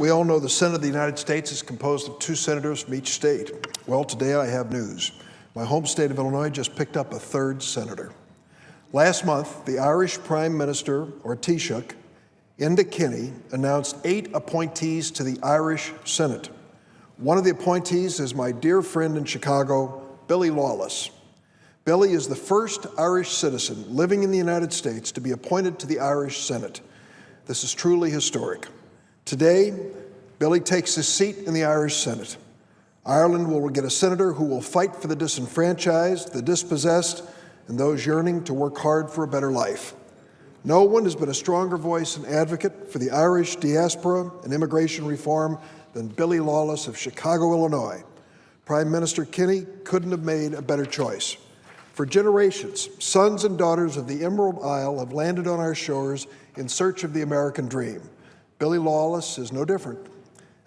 We all know the Senate of the United States is composed of 2 senators from each state. Well, today I have news. My home state of Illinois just picked up a 3rd senator. Last month, the Irish Prime Minister, or Taoiseach, Enda Kenny, announced 8 appointees to the Irish Senate. One of the appointees is my dear friend in Chicago, Billy Lawless. Billy is the first Irish citizen living in the United States to be appointed to the Irish Senate. This is truly historic. Today, Billy takes his seat in the Irish Senate. Ireland will get a senator who will fight for the disenfranchised, the dispossessed, and those yearning to work hard for a better life. No one has been a stronger voice and advocate for the Irish diaspora and immigration reform than Billy Lawless of Chicago, Illinois. Prime Minister Kenny couldn't have made a better choice. For generations, sons and daughters of the Emerald Isle have landed on our shores in search of the American dream. Billy Lawless is no different.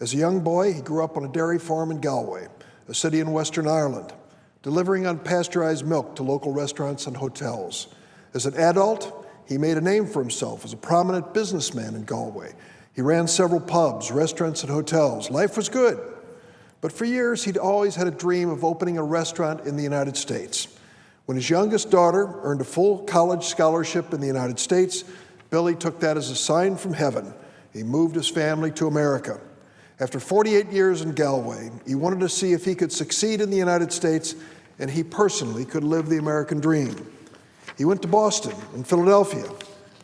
As a young boy, he grew up on a dairy farm in Galway, a city in Western Ireland, delivering unpasteurized milk to local restaurants and hotels. As an adult, he made a name for himself as a prominent businessman in Galway. He ran several pubs, restaurants, and hotels. Life was good. But for years, he'd always had a dream of opening a restaurant in the United States. When his youngest daughter earned a full college scholarship in the United States, Billy took that as a sign from heaven. He moved his family to America. After 48 years in Galway, he wanted to see if he could succeed in the United States and he personally could live the American dream. He went to Boston and Philadelphia,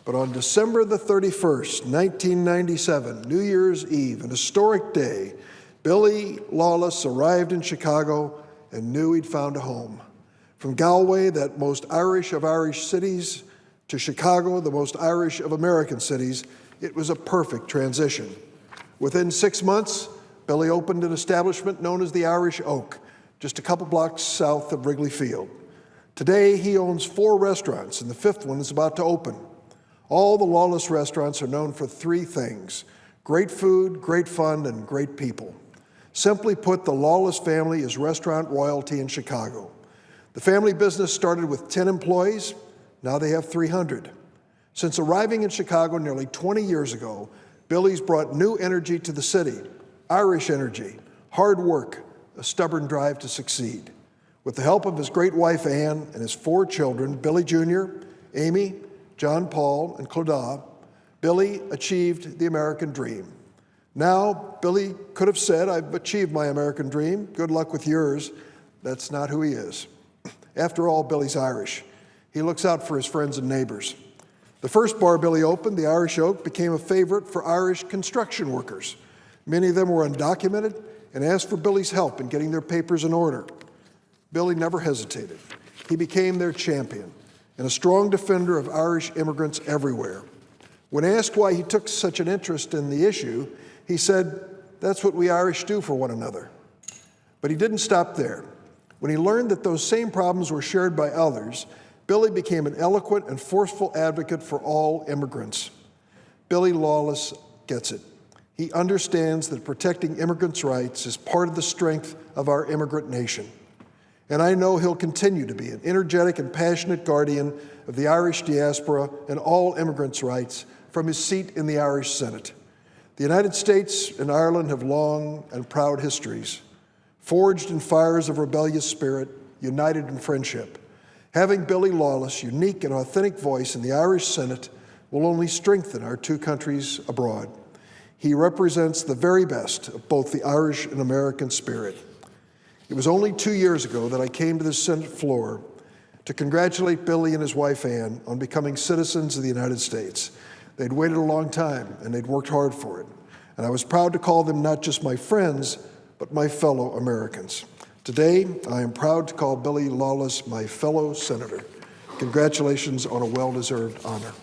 but on December the 31st, 1997, New Year's Eve, an historic day, Billy Lawless arrived in Chicago and knew he'd found a home. From Galway, that most Irish of Irish cities, to Chicago, the most Irish of American cities, it was a perfect transition. Within 6 months, Billy opened an establishment known as the Irish Oak, just a couple blocks south of Wrigley Field. Today, he owns 4 restaurants, and the 5th one is about to open. All the Lawless restaurants are known for 3 things: great food, great fun, and great people. Simply put, the Lawless family is restaurant royalty in Chicago. The family business started with 10 employees. Now they have 300. Since arriving in Chicago nearly 20 years ago, Billy's brought new energy to the city, Irish energy, hard work, a stubborn drive to succeed. With the help of his great wife, Ann, and his 4 children, Billy Jr., Amy, John Paul, and Clodagh, Billy achieved the American dream. Now, Billy could have said, "I've achieved my American dream. Good luck with yours." That's not who he is. After all, Billy's Irish. He looks out for his friends and neighbors. The first bar Billy opened, the Irish Oak, became a favorite for Irish construction workers. Many of them were undocumented and asked for Billy's help in getting their papers in order. Billy never hesitated. He became their champion and a strong defender of Irish immigrants everywhere. When asked why he took such an interest in the issue, he said, "That's what we Irish do for one another." But he didn't stop there. When he learned that those same problems were shared by others, Billy became an eloquent and forceful advocate for all immigrants. Billy Lawless gets it. He understands that protecting immigrants' rights is part of the strength of our immigrant nation. And I know he'll continue to be an energetic and passionate guardian of the Irish diaspora and all immigrants' rights from his seat in the Irish Senate. The United States and Ireland have long and proud histories, forged in fires of rebellious spirit, united in friendship. Having Billy Lawless' unique and authentic voice in the Irish Senate will only strengthen our 2 countries abroad. He represents the very best of both the Irish and American spirit. It was only 2 years ago that I came to the Senate floor to congratulate Billy and his wife Ann on becoming citizens of the United States. They'd waited a long time and they'd worked hard for it. And I was proud to call them not just my friends, but my fellow Americans. Today, I am proud to call Billy Lawless my fellow senator. Congratulations on a well-deserved honor.